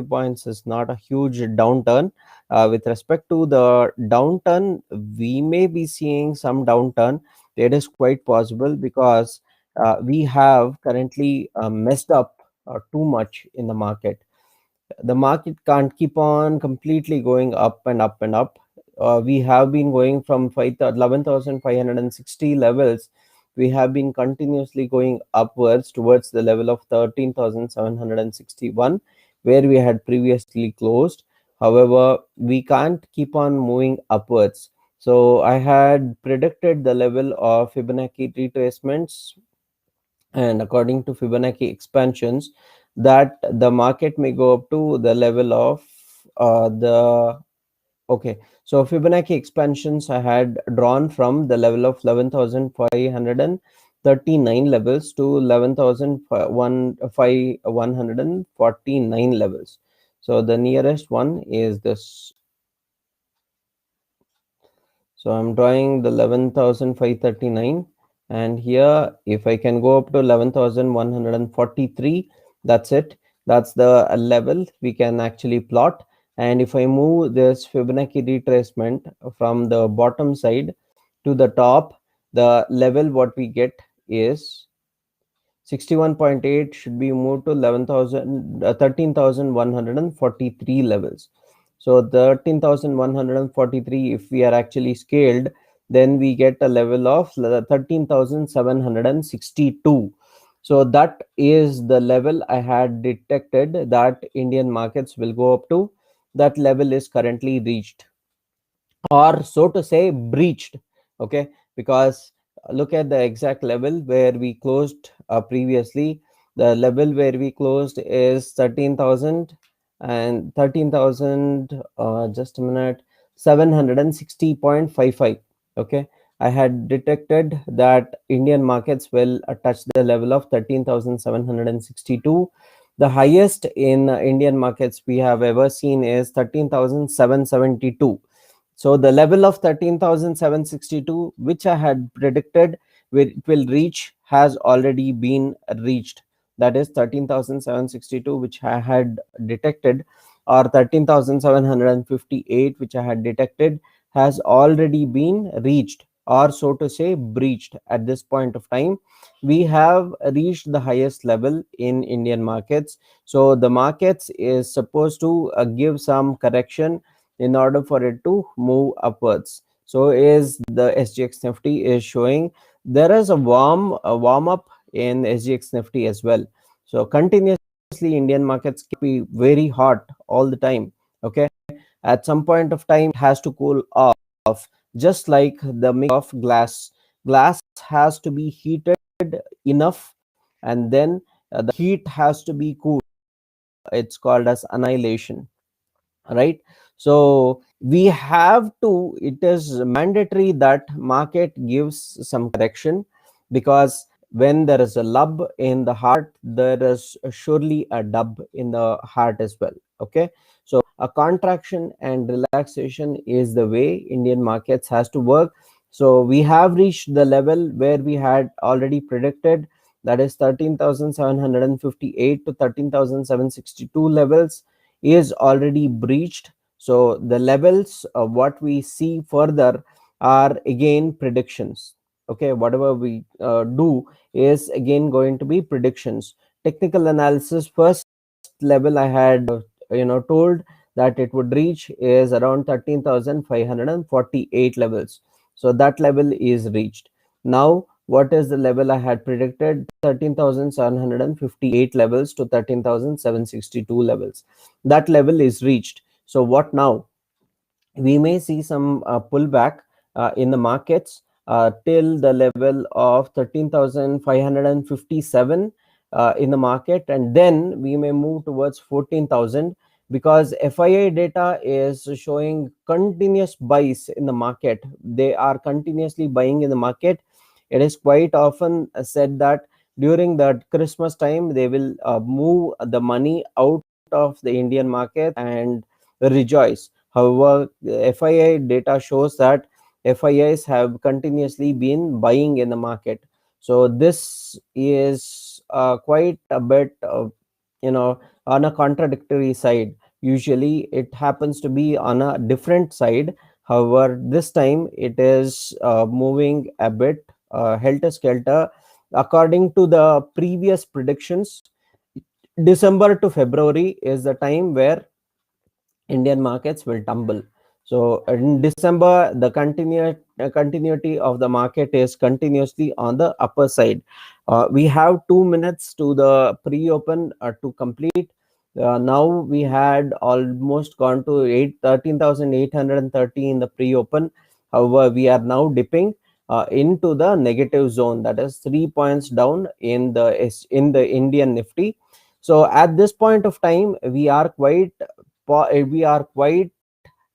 points is not a huge downturn. With respect to the downturn, we may be seeing some downturn. It is quite possible because we have currently messed up too much in the market. The market can't keep on completely going up and up and up. We have been going from 11,560 levels. We have been continuously going upwards towards the level of 13,761, where we had previously closed. However, we can't keep on moving upwards. So I had predicted the level of Fibonacci retracements, and according to Fibonacci expansions, that the market may go up to the level of the okay. So Fibonacci expansions I had drawn from the level of 11,539 levels to 11,149 levels. So the nearest one is this. So I'm drawing the 11,539, and here if I can go up to 11,143, that's it. That's the level we can actually plot. And if I move this Fibonacci retracement from the bottom side to the top, the level what we get is 61.8 should be moved to 13,143 levels. So 13,143, if we are actually scaled, then we get a level of 13,762. So that is the level I had detected that Indian markets will go up to. That level is currently reached, or so to say breached. Okay, because look at the exact level where we closed previously. The level where we closed is 13,000 and 13,000, just a minute, 760.55. Okay, I had detected that Indian markets will touch the level of 13,762. The highest in Indian markets we have ever seen is 13,772. So the level of 13,762, which I had predicted it will reach, has already been reached. That is 13,762, which I had detected, or 13,758, which I had detected, has already been reached, or so to say breached. At this point of time, we have reached the highest level in Indian markets. So the markets is supposed to give some correction in order for it to move upwards. So is the SGX Nifty is showing there is a warm up in SGX Nifty as well. So continuously Indian markets can be very hot all the time. Okay, at some point of time it has to cool off, just like the mix of glass has to be heated enough, and then the heat has to be cooled. It's called as annihilation, right? So we have to, it is mandatory that market gives some correction, because when there is a lub in the heart, there is surely a dub in the heart as well. Okay, so a contraction and relaxation is the way Indian markets has to work. So we have reached the level where we had already predicted, that is 13,758 to 13,762 levels is already breached. So the levels of what we see further are again predictions. Okay, whatever we do is again going to be predictions. Technical analysis, first level I had told that it would reach is around 13,548 levels. So that level is reached. Now what is the level I had predicted? 13,758 levels to 13,762 levels. That level is reached. So what now? We may see some pullback in the markets till the level of 13,557 in the market, and then we may move towards 14,000, because FII data is showing continuous buys in the market. They are continuously buying in the market. It is quite often said that during the Christmas time they will move the money out of the Indian market and rejoice. However, FII data shows that FIIs have continuously been buying in the market. So this is quite a bit on a contradictory side. Usually it happens to be on a different side. However, this time it is moving a bit helter skelter. According to the previous predictions, December to February is the time where Indian markets will tumble. So in December, the continuity of the market is continuously on the upper side. We have 2 minutes to the pre-open to complete. Now we had almost gone to 13,830 in the pre-open. However, we are now dipping into the negative zone, that is 3 points down in the Indian Nifty. So at this point of time, we are quite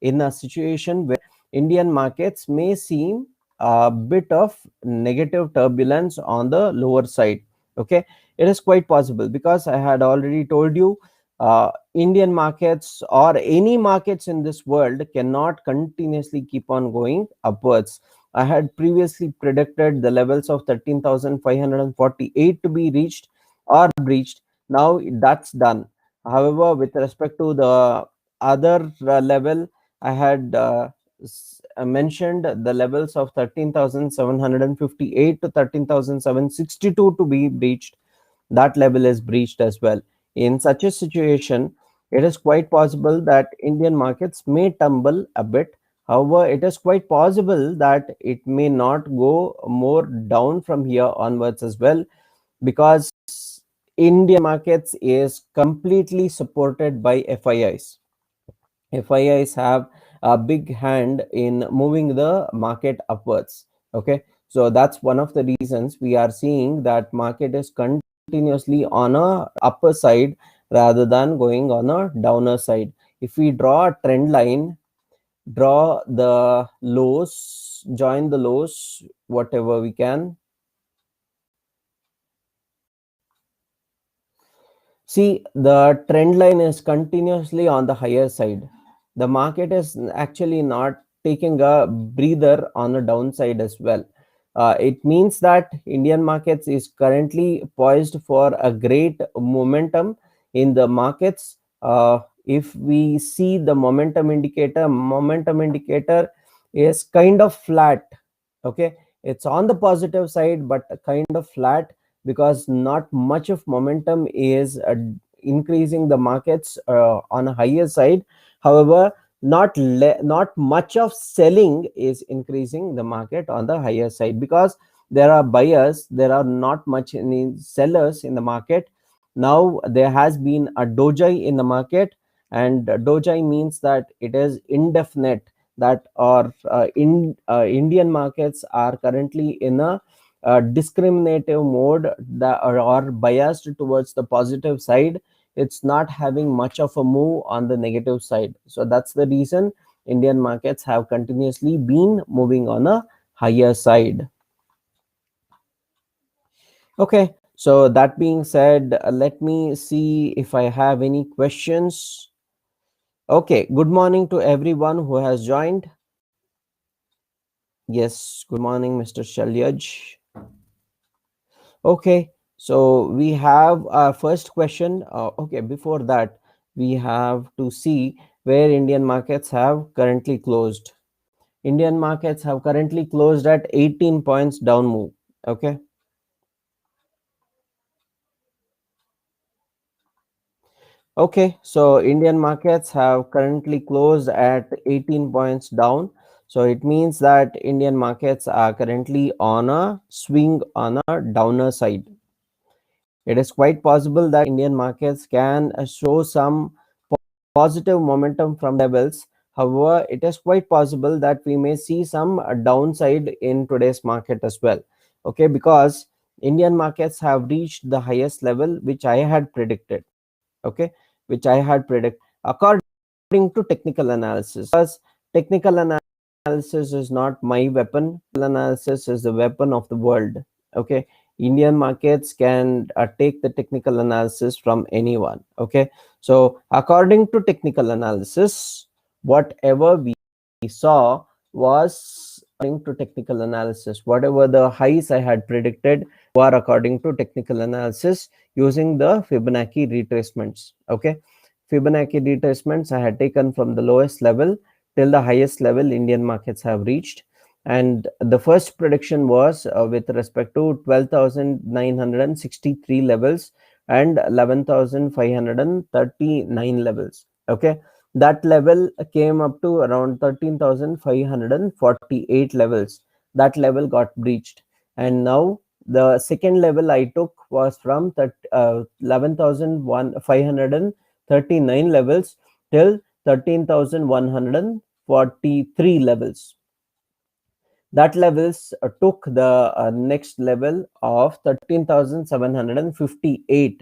in a situation where Indian markets may seem a bit of negative turbulence on the lower side. Okay, it is quite possible because I had already told you Indian markets or any markets in this world cannot continuously keep on going upwards. I had previously predicted the levels of 13,548 to be reached or breached. Now that's done. However, with respect to the other level, I had mentioned the levels of 13,758 to 13,762 to be breached. That level is breached as well. In such a situation, it is quite possible that Indian markets may tumble a bit. However, it is quite possible that it may not go more down from here onwards as well, because Indian markets is completely supported by FIIs. FIIs have a big hand in moving the market upwards. Okay, so that's one of the reasons we are seeing that market is continuously on a upper side rather than going on a downer side. If we draw a trend line, draw the lows, join the lows, whatever we can. See, the trend line is continuously on the higher side. The market is actually not taking a breather on a downside as well. It means that Indian markets is currently poised for a great momentum in the markets. If we see the momentum indicator is kind of flat. Okay, it's on the positive side, but kind of flat because not much of momentum is increasing the markets on a higher side. However, not much of selling is increasing the market on the higher side, because there are buyers, there are not much any sellers in the market. Now there has been a doji in the market, and doji means that it is indefinite, that or Indian markets are currently in a discriminative mode, that or biased towards the positive side. It's not having much of a move on the negative side. So that's the reason Indian markets have continuously been moving on a higher side. Okay, so that being said, let me see if I have any questions. Okay, good morning to everyone who has joined. Yes, good morning, Mr. Shalyaj. Okay, so we have our first question. Okay, before that, we have to see where Indian markets have currently closed. Indian markets have currently closed at 18 points down move. Okay. Okay, so Indian markets have currently closed at 18 points down. So it means that Indian markets are currently on a swing on a downer side. It is quite possible that Indian markets can show some positive momentum from levels. However, it is quite possible that we may see some downside in today's market as well. Okay, because Indian markets have reached the highest level which I had predicted. Okay, which I had predicted according to technical analysis. Because technical analysis is not my weapon. Analysis is the weapon of the world. Okay, Indian markets can take the technical analysis from anyone. Okay, so according to technical analysis, whatever we saw was according to technical analysis. Whatever the highs I had predicted were according to technical analysis using the Fibonacci retracements. Okay, Fibonacci retracements I had taken from the lowest level till the highest level Indian markets have reached. And the first prediction was with respect to 12,963 levels and 11,539 levels. Okay, that level came up to around 13,548 levels. That level got breached, and now the second level I took was from 11,539 levels till 13,143 levels. That levels took the next level of 13,758.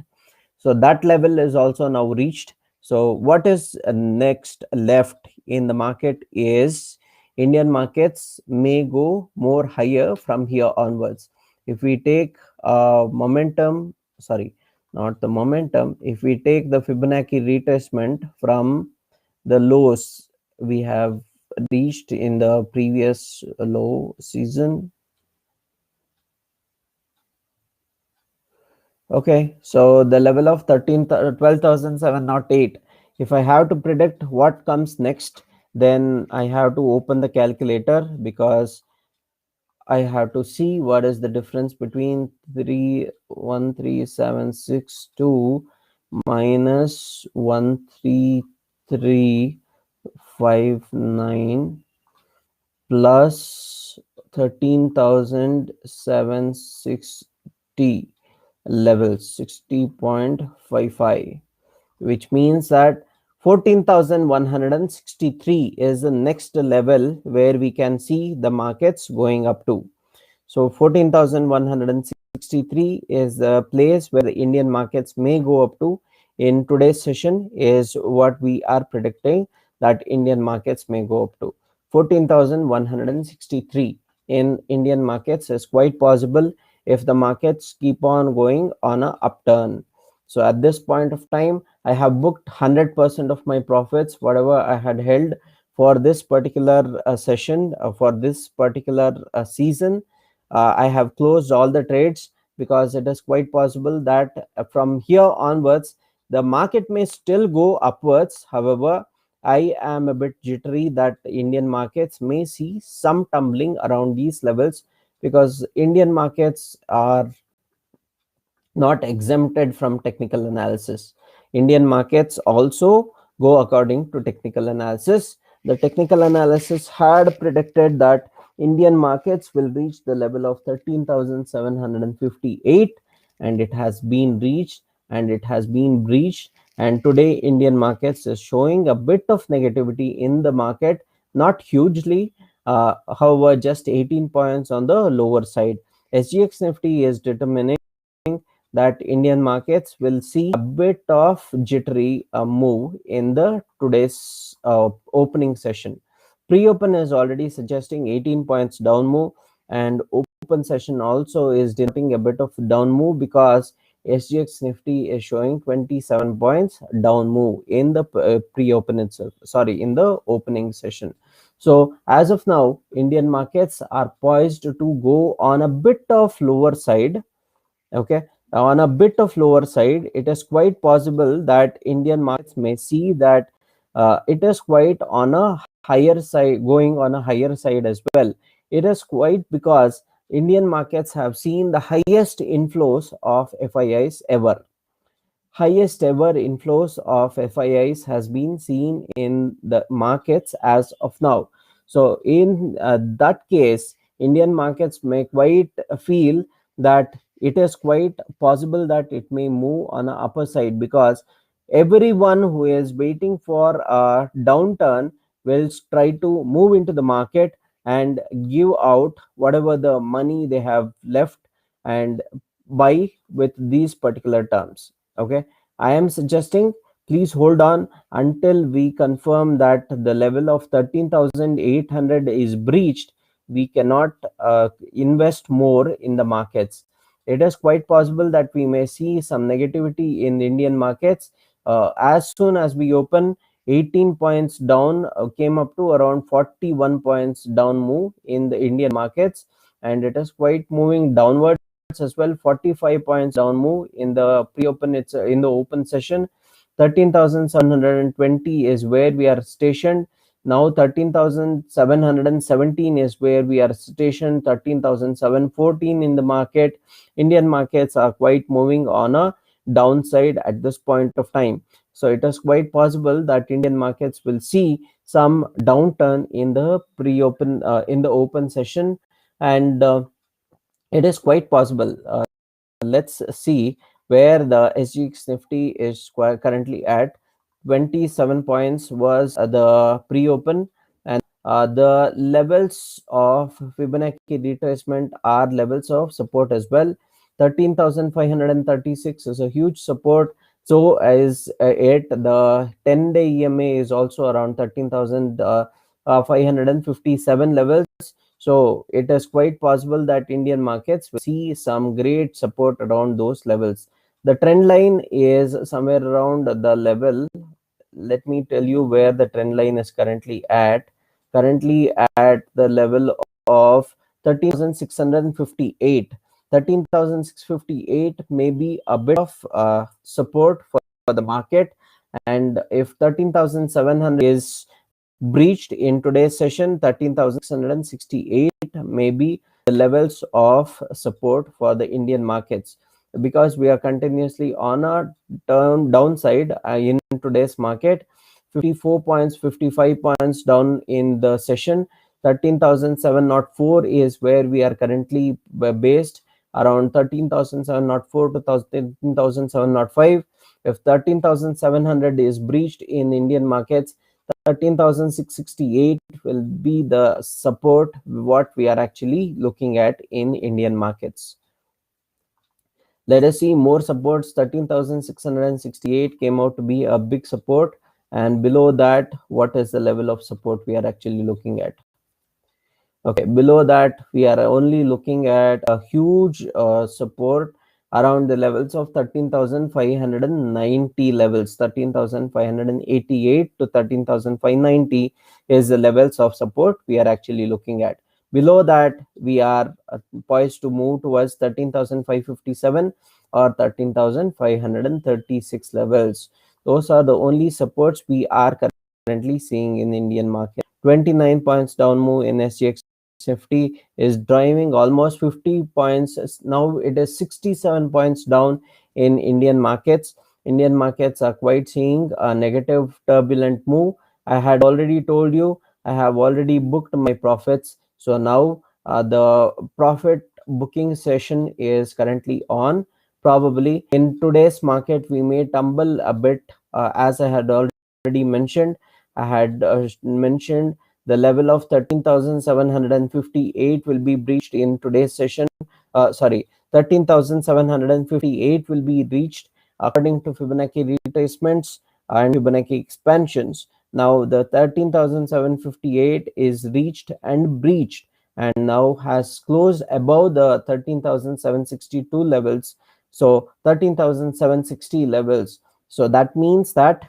So that level is also now reached. So what is next left in the market is Indian markets may go more higher from here onwards. If we take momentum, sorry, not the momentum, if we take the Fibonacci retracement from the lows we have reached in the previous low season. Okay, so the level of 12,708. If I have to predict what comes next, then I have to open the calculator, because I have to see what is the difference between 313,762 minus 13359 plus 13,760 levels, 60.55, which means that 14,163 is the next level where we can see the markets going up to. So 14,163 is the place where the Indian markets may go up to in today's session, is what we are predicting that Indian markets may go up to. 14,163 in Indian markets is quite possible if the markets keep on going on a upturn. So at this point of time, I have booked 100% of my profits, whatever I had held for this particular session, for this particular season. I have closed all the trades, because it is quite possible that from here onwards the market may still go upwards. However, I am a bit jittery that Indian markets may see some tumbling around these levels, because Indian markets are not exempted from technical analysis. Indian markets also go according to technical analysis. The technical analysis had predicted that Indian markets will reach the level of 13,758, and it has been reached, and it has been breached. And today Indian markets is showing a bit of negativity in the market, not hugely, however just 18 points on the lower side. SGX Nifty is determining that Indian markets will see a bit of jittery move in the today's opening session. Pre-open is already suggesting 18 points down move, and open session also is denoting a bit of down move, because SGX Nifty is showing 27 points down move in the pre-open itself, sorry, in the opening session. So as of now, Indian markets are poised to go on a bit of lower side. Okay, on a bit of lower side, it is quite possible that Indian markets may see that it is quite on a higher side, going on a higher side as well. It is quite because Indian markets have seen the highest inflows of FIIs ever. Highest ever inflows of FIIs has been seen in the markets as of now. So in that case, Indian markets may quite feel that it is quite possible that it may move on the upper side, because everyone who is waiting for a downturn will try to move into the market and give out whatever the money they have left and buy with these particular terms. Okay, I am suggesting please hold on until we confirm that the level of 13,800 is breached. We cannot invest more in the markets. It is quite possible that we may see some negativity in Indian markets as soon as we open. 18 points down, came up to around 41 points down move in the Indian markets, and it is quite moving downwards as well. 45 points down move in the pre-open. It's in the open session. 13,720 is where we are stationed now. 13,717 is where we are stationed. 13,714 in the market. Indian markets are quite moving on a downside at this point of time. So it is quite possible that Indian markets will see some downturn in the pre-open, in the open session, and it is quite possible. Let's see where the SGX Nifty is currently at. 27 points was the pre-open, and the levels of Fibonacci retracement are levels of support as well. 13,536 is a huge support. So as it, the 10-day EMA is also around 13,557 levels. So it is quite possible that Indian markets will see some great support around those levels. The trend line is somewhere around the level. Let me tell you where the trend line is currently at. Currently at the level of 13,658. 13,658 may be a bit of support for the market, and if 13,700 is breached in today's session, 13,668 may be the levels of support for the Indian markets, because we are continuously on a downside in today's market. 54 points, 55 points down in the session. 13,704 is where we are currently based, around 13,704 to 13,705. If 13,700 is breached in Indian markets, 13,668 will be the support what we are actually looking at in Indian markets. Let us see more supports. 13,668 came out to be a big support, and below that, what is the level of support we are actually looking at? Okay, below that, we are only looking at a huge support around the levels of 13,590 levels. 13,588 to 13,590 is the levels of support we are actually looking at. Below that, we are poised to move towards 13,557 or 13,536 levels. Those are the only supports we are currently seeing in the Indian market. 29 points down move in SGX Nifty is driving almost 50 points. Now it is 67 points down in Indian markets. Indian markets are quite seeing a negative turbulent move. I had already told you I have already booked my profits. So now the profit booking session is currently on. Probably in today's market we may tumble a bit, as I had already mentioned. I had mentioned the level of 13,758 will be breached in today's session. 13,758 will be reached according to Fibonacci retracements and Fibonacci expansions. Now the 13,758 is reached and breached, and now has closed above the 13,762 levels. So 13,760 levels. So that means that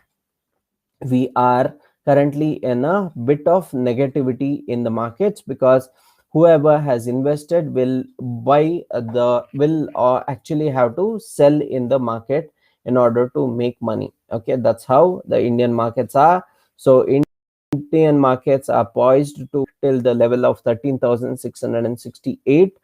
we are currently in a bit of negativity in the markets, because whoever has invested will buy will actually have to sell in the market in order to make money. Okay, that's how the Indian markets are. So Indian markets are poised to till the level of 13,668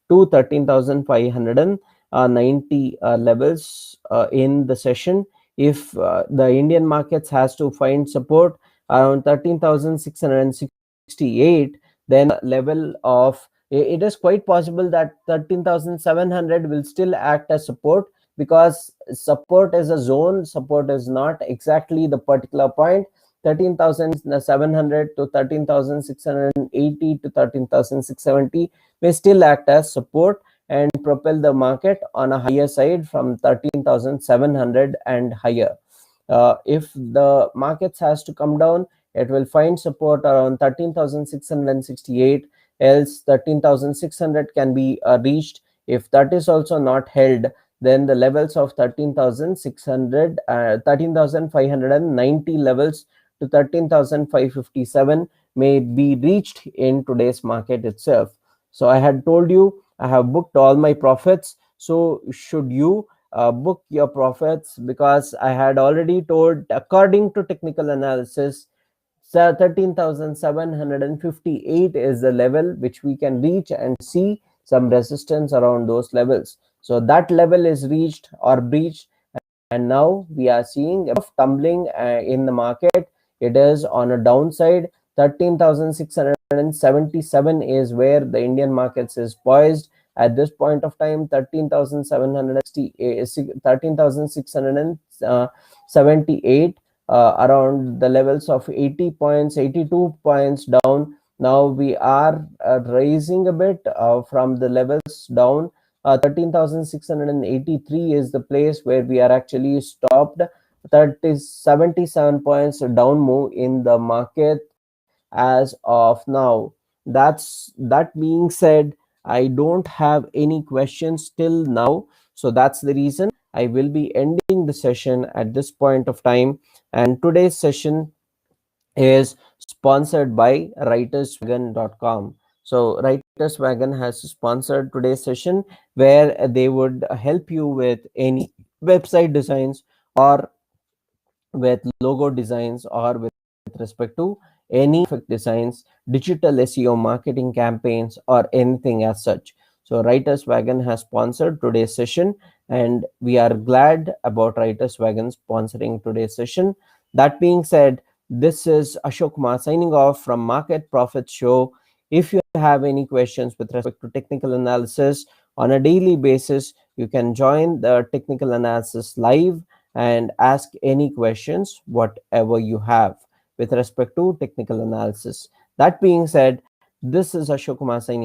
to 13,590 levels in the session. If the Indian markets has to find support around 13,668, then the level of it is quite possible that 13,700 will still act as support, because support is a zone. Support is not exactly the particular point. 13,700 to 13,680 to 13,670 may still act as support and propel the market on a higher side from 13,700 and higher. If the markets has to come down, it will find support around 13,668, else 13,600 can be reached. If that is also not held, then the levels of 13,600 13,590 levels to 13,557 may be reached in today's market itself. So I had told you I have booked all my profits. So should you book your profits, because I had already told according to technical analysis, so 13,758 is the level which we can reach and see some resistance around those levels. So that level is reached or breached, and now we are seeing a tumbling in the market. It is on a downside. 13,677 is where the Indian markets is poised at this point of time. 13,678 around the levels of 80 points, 82 points down. Now we are rising a bit from the levels down. 13,683 is the place where we are actually stopped. That is 77 points down move in the market as of now. That being said, I don't have any questions till now, so that's the reason I will be ending the session at this point of time. And today's session is sponsored by writerswagon.com. So Writers Wagon has sponsored today's session, where they would help you with any website designs, or with logo designs, or with respect to any designs, digital SEO marketing campaigns, or anything as such. So Writers Wagon has sponsored today's session, and we are glad about Writers Wagon sponsoring today's session. That being said, this is Ashok Kumar signing off from Market Profits Show. If you have any questions with respect to technical analysis on a daily basis, you can join the technical analysis live and ask any questions whatever you have with respect to technical analysis. That being said, this is Ashok Kumar signing